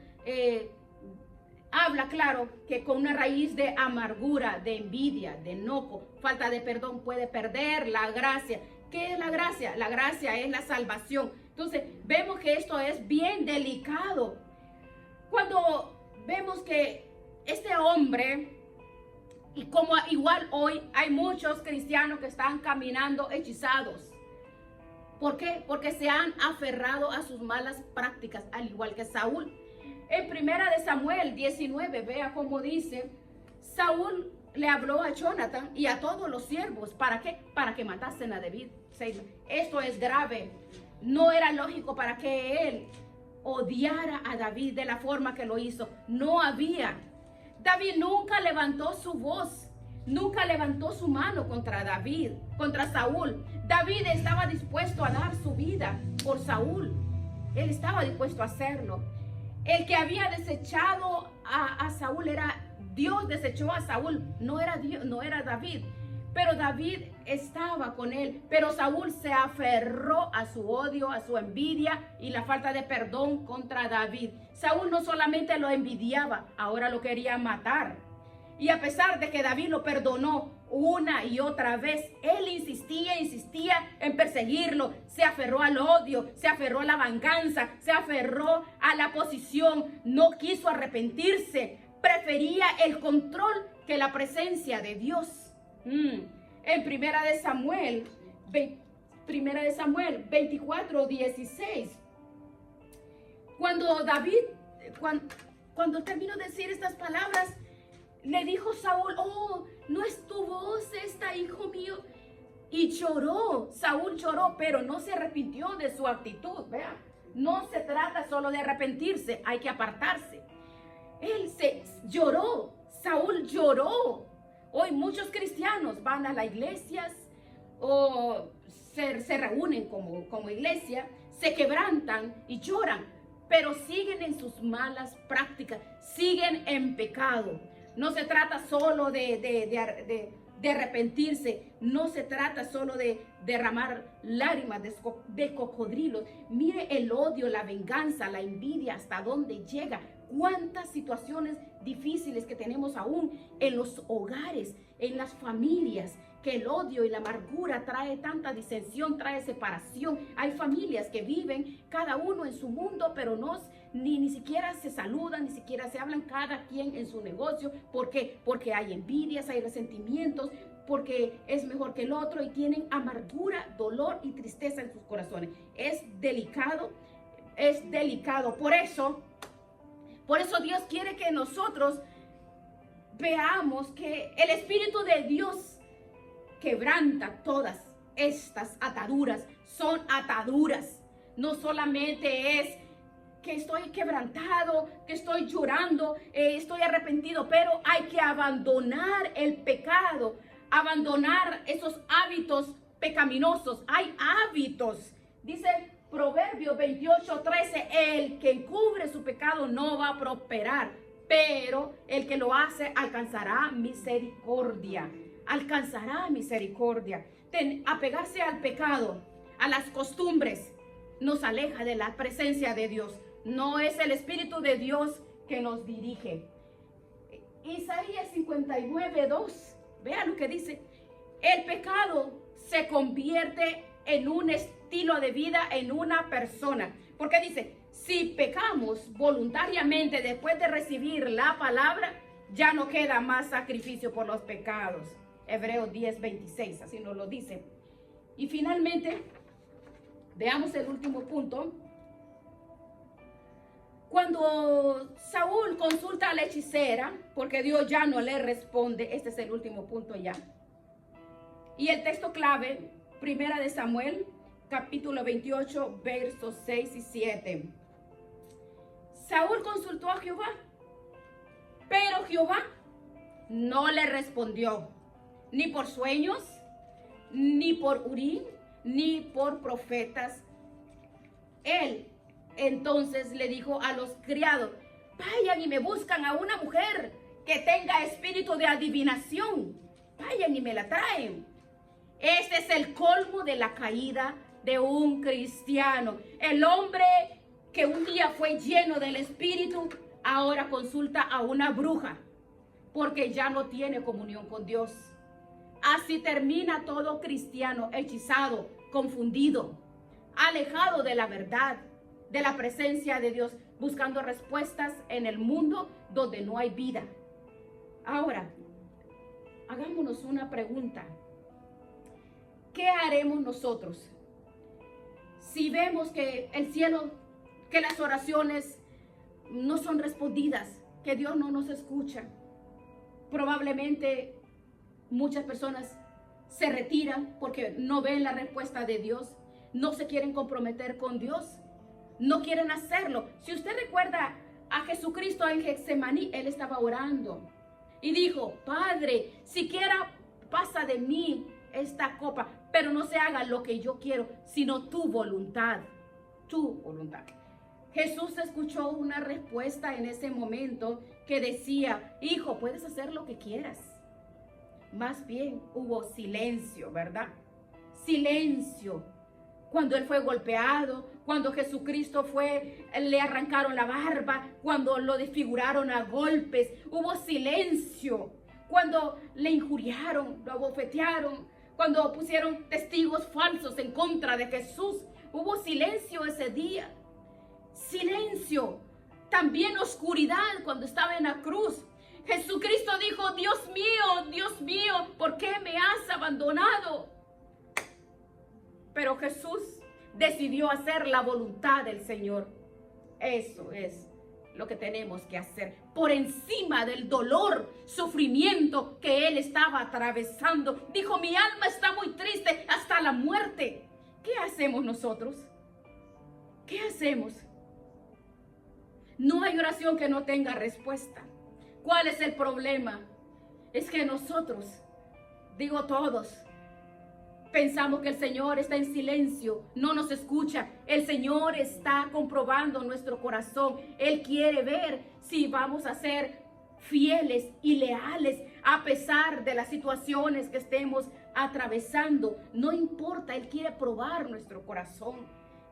habla claro que con una raíz de amargura, de envidia, de enojo, falta de perdón, puede perder la gracia. ¿Qué es la gracia? La gracia es la salvación. Entonces vemos que esto es bien delicado. Cuando vemos que este hombre, y como igual hoy hay muchos cristianos que están caminando hechizados. ¿Por qué? Porque se han aferrado a sus malas prácticas, al igual que Saúl. En 1 Samuel 19, vea cómo dice, Saúl le habló a Jonathan y a todos los siervos. ¿Para qué? Para que matasen a David. Esto es grave. No era lógico para que él odiara a David de la forma que lo hizo. No había. David nunca levantó su voz, nunca levantó su mano contra David, contra Saúl. David estaba dispuesto a dar su vida por Saúl. Él estaba dispuesto a hacerlo. El que había desechado a Saúl era Dios. Desechó a Saúl, no era Dios, no era David. Pero David estaba con él. Pero Saúl se aferró a su odio, a su envidia y la falta de perdón contra David. Saúl no solamente lo envidiaba, ahora lo quería matar. Y a pesar de que David lo perdonó una y otra vez, él insistía en perseguirlo. Se aferró al odio, se aferró a la venganza, se aferró a la posición. No quiso arrepentirse. Prefería el control que la presencia de Dios. En primera de Samuel 24:16, cuando David, cuando terminó de decir estas palabras, le dijo Saúl, oh, no es tu voz esta, hijo mío. Y lloró, Saúl lloró, pero no se arrepintió de su actitud. Vea, no se trata solo de arrepentirse, hay que apartarse. Él lloró, Saúl lloró. Hoy muchos cristianos van a las iglesias o se reúnen como iglesia, se quebrantan y lloran, pero siguen en sus malas prácticas, siguen en pecado. No se trata solo de arrepentirse, no se trata solo de derramar lágrimas de cocodrilos. Mire el odio, la venganza, la envidia, hasta dónde llega. Cuántas situaciones difíciles que tenemos aún en los hogares, en las familias, que el odio y la amargura trae tanta disensión, trae separación. Hay familias que viven cada uno en su mundo, pero ni siquiera se saludan, ni siquiera se hablan, cada quien en su negocio. ¿Por qué? Porque hay envidias, hay resentimientos, porque es mejor que el otro y tienen amargura, dolor y tristeza en sus corazones. Es delicado, es delicado. Por eso Dios quiere que nosotros veamos que el Espíritu de Dios quebranta todas estas ataduras. Son ataduras. No solamente es que estoy quebrantado, que estoy llorando, estoy arrepentido, pero hay que abandonar el pecado, abandonar esos hábitos pecaminosos. Hay hábitos. Dice Proverbios 28:13, el que encubre su pecado no va a prosperar, pero el que lo hace alcanzará misericordia. Alcanzará misericordia. Apegarse al pecado, a las costumbres, nos aleja de la presencia de Dios. No es el Espíritu de Dios que nos dirige. Isaías 59:2, vea lo que dice. El pecado se convierte en un estilo de vida, en una persona. Porque dice, si pecamos voluntariamente después de recibir la palabra, ya no queda más sacrificio por los pecados. Hebreos 10:26, así nos lo dice. Y finalmente, veamos el último punto. Cuando Saúl consulta a la hechicera, porque Dios ya no le responde, este es el último punto ya. Y el texto clave, Primera de Samuel, capítulo 28, versos 6 y 7. Saúl consultó a Jehová, pero Jehová no le respondió, ni por sueños, ni por Urim, ni por profetas. Él entonces le dijo a los criados, vayan y me buscan a una mujer que tenga espíritu de adivinación. Vayan y me la traen. Este es el colmo de la caída de un cristiano. El hombre que un día fue lleno del espíritu, ahora consulta a una bruja, porque ya no tiene comunión con Dios. Así termina todo cristiano hechizado, confundido, alejado de la verdad, de la presencia de Dios, buscando respuestas en el mundo donde no hay vida. Ahora, hagámonos una pregunta. ¿Qué haremos nosotros si vemos que el cielo, que las oraciones no son respondidas, que Dios no nos escucha? Probablemente muchas personas se retiran porque no ven la respuesta de Dios, no se quieren comprometer con Dios, no quieren hacerlo. Si usted recuerda a Jesucristo en Getsemaní, Él estaba orando y dijo, Padre, siquiera pasa de mí esta copa, pero no se haga lo que yo quiero, sino tu voluntad, tu voluntad. Jesús escuchó una respuesta en ese momento que decía, hijo, puedes hacer lo que quieras. Más bien hubo silencio, ¿verdad? Silencio. Cuando él fue golpeado, cuando Jesucristo le arrancaron la barba, cuando lo desfiguraron a golpes, hubo silencio. Cuando le injuriaron, lo abofetearon, cuando pusieron testigos falsos en contra de Jesús, hubo silencio ese día. Silencio. También oscuridad cuando estaba en la cruz. Jesucristo dijo, Dios mío, ¿por qué me has abandonado? Pero Jesús decidió hacer la voluntad del Señor. Eso es lo que tenemos que hacer. Por encima del dolor, sufrimiento que él estaba atravesando. Dijo, mi alma está muy triste hasta la muerte. ¿Qué hacemos nosotros? ¿Qué hacemos? No hay oración que no tenga respuesta. ¿Cuál es el problema? Es que nosotros, digo todos, pensamos que el Señor está en silencio, no nos escucha. El Señor está comprobando nuestro corazón. Él quiere ver si vamos a ser fieles y leales a pesar de las situaciones que estemos atravesando. No importa, Él quiere probar nuestro corazón.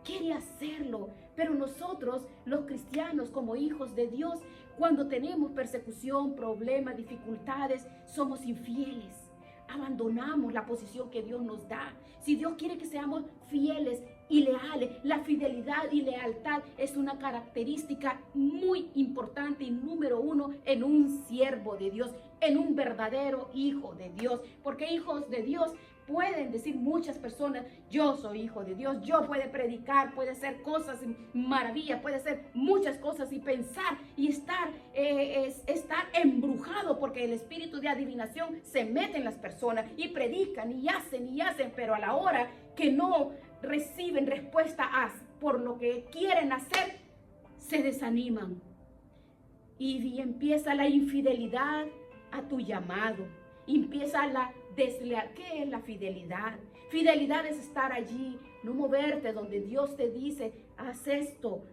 Quiere hacerlo. Pero nosotros, los cristianos, como hijos de Dios, cuando tenemos persecución, problemas, dificultades, somos infieles. Abandonamos la posición que Dios nos da. Si Dios quiere que seamos fieles y leales, la fidelidad y lealtad es una característica muy importante y número uno en un siervo de Dios, en un verdadero hijo de Dios. Porque hijos de Dios pueden decir muchas personas, yo soy hijo de Dios, yo puedo predicar, puede hacer cosas maravillas, puede hacer muchas cosas y pensar y estar embrujado porque el espíritu de adivinación se mete en las personas y predican y hacen, pero a la hora que no reciben respuesta por lo que quieren hacer, se desaniman y empieza la infidelidad a tu llamado. Empieza la deslealtad. ¿Qué es la fidelidad? Fidelidad es estar allí, no moverte donde Dios te dice, haz esto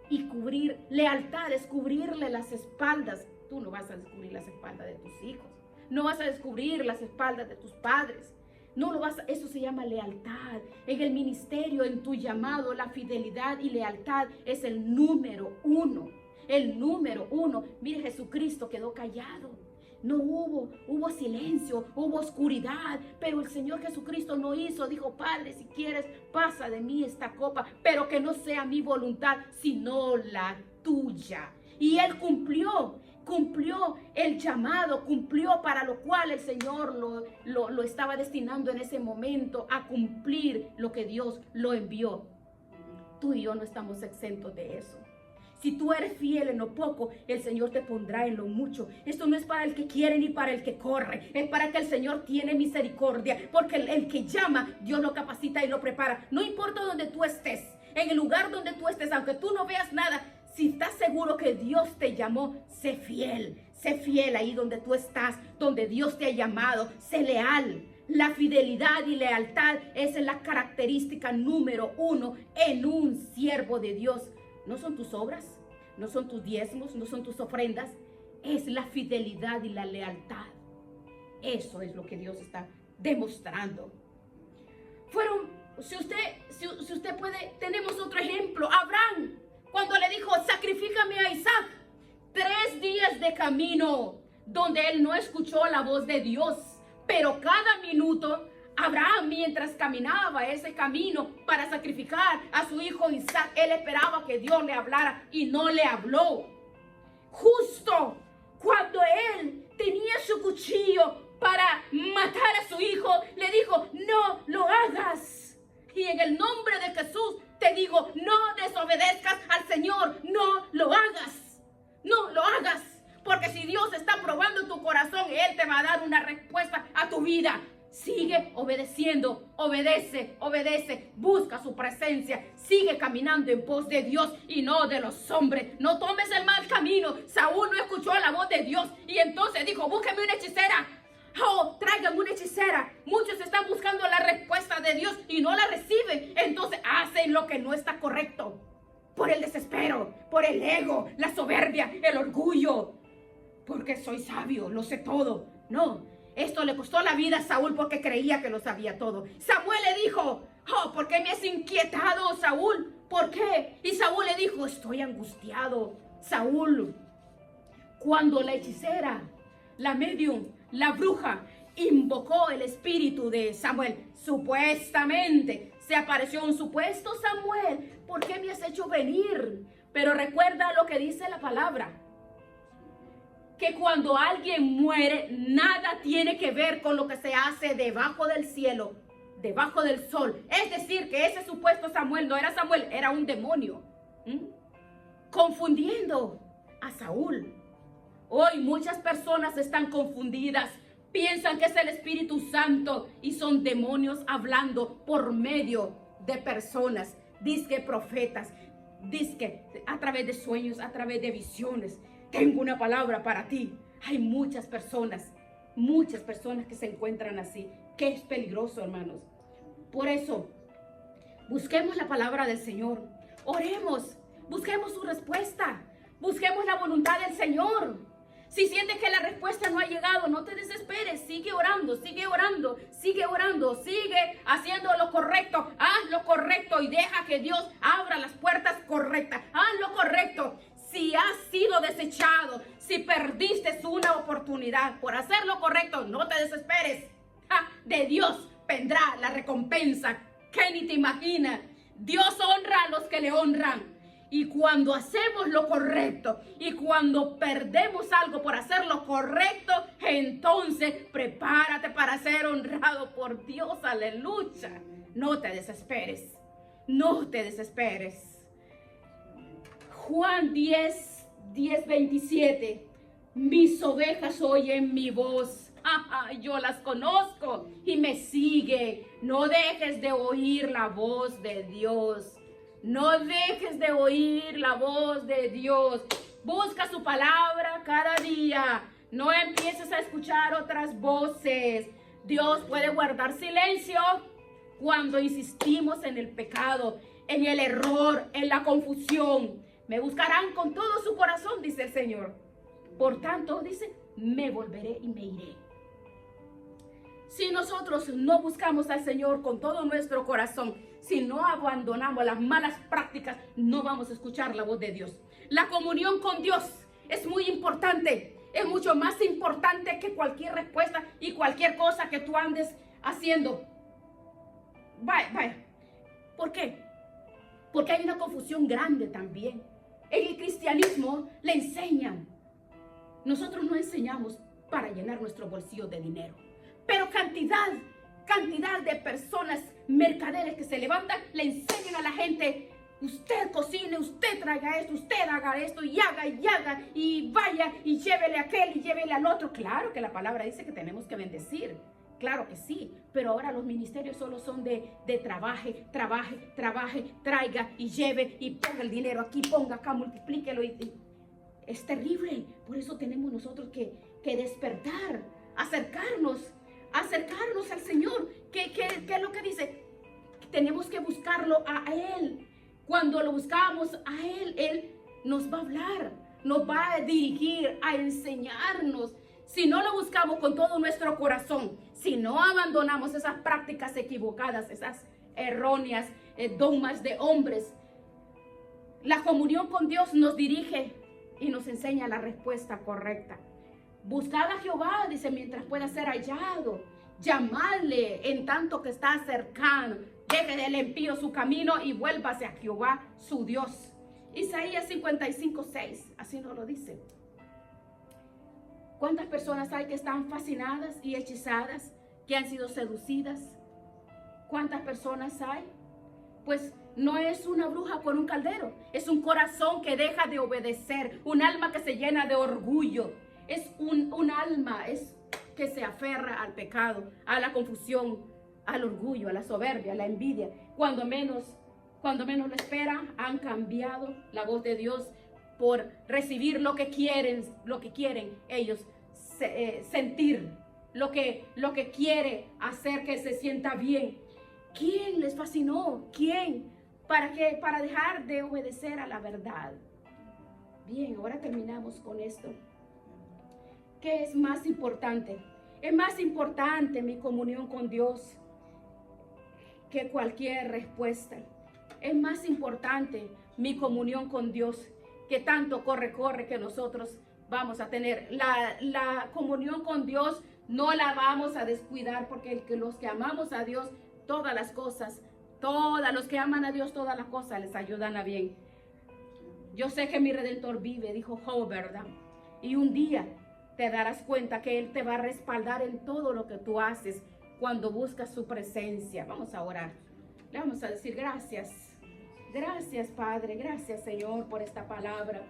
y cubrir. Lealtad es cubrirle las espaldas. Tú no vas a descubrir las espaldas de tus hijos, no vas a descubrir las espaldas de tus padres. No lo vas a, eso se llama lealtad. En el ministerio, en tu llamado, la fidelidad y lealtad es el número uno. El número uno. Mire, Jesucristo quedó callado. No hubo silencio, hubo oscuridad, pero el Señor Jesucristo no hizo. Dijo, Padre, si quieres, pasa de mí esta copa, pero que no sea mi voluntad, sino la tuya. Y Él cumplió el llamado, cumplió para lo cual el Señor lo estaba destinando en ese momento a cumplir lo que Dios lo envió. Tú y yo no estamos exentos de eso. Si tú eres fiel en lo poco, el Señor te pondrá en lo mucho. Esto no es para el que quiere ni para el que corre. Es para que el Señor tiene misericordia. Porque el que llama, Dios lo capacita y lo prepara. No importa donde tú estés, en el lugar donde tú estés, aunque tú no veas nada, si estás seguro que Dios te llamó, sé fiel. Sé fiel ahí donde tú estás, donde Dios te ha llamado. Sé leal. La fidelidad y lealtad es la característica número 1 en un siervo de Dios. No son tus obras, no son tus diezmos, no son tus ofrendas. Es la fidelidad y la lealtad. Eso es lo que Dios está demostrando. Si usted puede, tenemos otro ejemplo. Abraham, cuando le dijo, sacrifícame a Isaac. 3 días de camino donde él no escuchó la voz de Dios. Pero cada minuto, Abraham, mientras caminaba ese camino para sacrificar a su hijo Isaac, él esperaba que Dios le hablara y no le habló. Justo cuando él tenía su cuchillo para matar a su hijo, le dijo, no lo hagas. Y en el nombre de Jesús te digo, no desobedezcas al Señor, no lo hagas. No lo hagas. Porque si Dios está probando tu corazón, Él te va a dar una respuesta a tu vida. Sigue obedeciendo, obedece, busca su presencia, sigue caminando en pos de Dios y no de los hombres. No tomes el mal camino. Saúl no escuchó la voz de Dios y entonces dijo, búsqueme una hechicera. Oh, traigan una hechicera. Muchos están buscando la respuesta de Dios y no la reciben. Entonces hacen lo que no está correcto. Por el desespero, por el ego, la soberbia, el orgullo. Porque soy sabio, lo sé todo. No, esto le costó la vida a Saúl porque creía que lo sabía todo. Samuel le dijo, oh, ¿por qué me has inquietado, Saúl? ¿Por qué? Y Saúl le dijo, estoy angustiado. Saúl, cuando la hechicera, la medium, la bruja, invocó el espíritu de Samuel, supuestamente se apareció un supuesto Samuel. ¿Por qué me has hecho venir? Pero recuerda lo que dice la palabra. Que cuando alguien muere, nada tiene que ver con lo que se hace debajo del cielo, debajo del sol. Es decir, que ese supuesto Samuel no era Samuel, era un demonio. Confundiendo a Saúl. Hoy muchas personas están confundidas. Piensan que es el Espíritu Santo y son demonios hablando por medio de personas. Dizque profetas, dizque a través de sueños, a través de visiones. Tengo una palabra para ti. Hay muchas personas que se encuentran así. Que es peligroso, hermanos. Por eso, busquemos la palabra del Señor. Oremos, busquemos su respuesta. Busquemos la voluntad del Señor. Si sientes que la respuesta no ha llegado, no te desesperes. Sigue orando, sigue orando, sigue orando. Sigue haciendo lo correcto. Haz lo correcto y deja que Dios abra las puertas correctas. Haz lo correcto. Si has sido desechado, si perdiste una oportunidad por hacer lo correcto, no te desesperes. De Dios vendrá la recompensa que ni te imaginas. Dios honra a los que le honran. Y cuando hacemos lo correcto y cuando perdemos algo por hacer lo correcto, entonces prepárate para ser honrado por Dios. Aleluya. No te desesperes. No te desesperes. Juan 10:27. Mis ovejas oyen mi voz. Yo las conozco y me sigue. No dejes de oír la voz de Dios. No dejes de oír la voz de Dios. Busca su palabra cada día. No empieces a escuchar otras voces. Dios puede guardar silencio cuando insistimos en el pecado, en el error, en la confusión. Me buscarán con todo su corazón, dice el Señor. Por tanto, dice, me volveré y me iré. Si nosotros no buscamos al Señor con todo nuestro corazón, si no abandonamos las malas prácticas, no vamos a escuchar la voz de Dios. La comunión con Dios es muy importante. Es mucho más importante que cualquier respuesta y cualquier cosa que tú andes haciendo. Vaya. ¿Por qué? Porque hay una confusión grande también. En el cristianismo le enseñan nosotros no enseñamos para llenar nuestro bolsillo de dinero. Pero cantidad de personas, mercaderes que se levantan, le enseñan a la gente: usted cocine, usted traiga esto, usted haga esto, y haga, y vaya, y llévele a aquel, y llévele al otro. Claro que la palabra dice que tenemos que bendecir. Claro que sí, pero ahora los ministerios solo son de trabaje, traiga y lleve y ponga el dinero aquí, ponga acá, multiplíquelo. Es terrible. Por eso tenemos nosotros que despertar, acercarnos al Señor. ¿Qué es lo que dice? Tenemos que buscarlo a Él. Cuando lo buscamos a Él, Él nos va a hablar, nos va a dirigir, a enseñarnos. Si no lo buscamos con todo nuestro corazón, si no abandonamos esas prácticas equivocadas, esas erróneas dogmas de hombres, la comunión con Dios nos dirige y nos enseña la respuesta correcta. Buscad a Jehová, dice, mientras pueda ser hallado. Llamadle en tanto que está cercano. Deje del impío su camino y vuélvase a Jehová su Dios. Isaías 55:6, así nos lo dice. ¿Cuántas personas hay que están fascinadas y hechizadas, que han sido seducidas? ¿Cuántas personas hay? Pues no es una bruja con un caldero, es un corazón que deja de obedecer, un alma que se llena de orgullo, es un alma que se aferra al pecado, a la confusión, al orgullo, a la soberbia, a la envidia. Cuando menos lo espera, han cambiado la voz de Dios por recibir lo que quieren ellos sentir, lo que quiere hacer que se sienta bien. ¿Quién les fascinó? ¿Quién? ¿Para qué? Para dejar de obedecer a la verdad. Bien, ahora terminamos con esto. ¿Qué es más importante? Es más importante mi comunión con Dios que cualquier respuesta. Es más importante mi comunión con Dios que tanto corre que nosotros vamos a tener. La comunión con Dios no la vamos a descuidar, porque los que amamos a Dios, los que aman a Dios, todas las cosas les ayudan a bien. Yo sé que mi Redentor vive, dijo Job, ¿verdad? Y un día te darás cuenta que Él te va a respaldar en todo lo que tú haces cuando buscas su presencia. Vamos a orar. Le vamos a decir gracias. Gracias, Padre. Gracias, Señor, por esta palabra.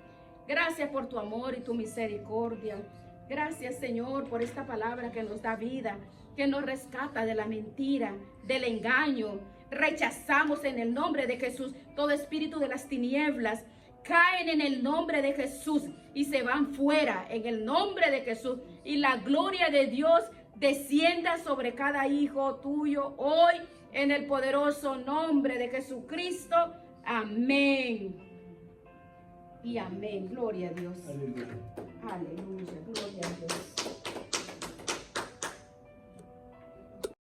Gracias por tu amor y tu misericordia. Gracias, Señor, por esta palabra que nos da vida, que nos rescata de la mentira, del engaño. Rechazamos en el nombre de Jesús todo espíritu de las tinieblas. Caen en el nombre de Jesús y se van fuera en el nombre de Jesús. Y la gloria de Dios descienda sobre cada hijo tuyo hoy en el poderoso nombre de Jesucristo. Amén. Y amén. Gloria a Dios. Aleluya. Aleluya. Gloria a Dios.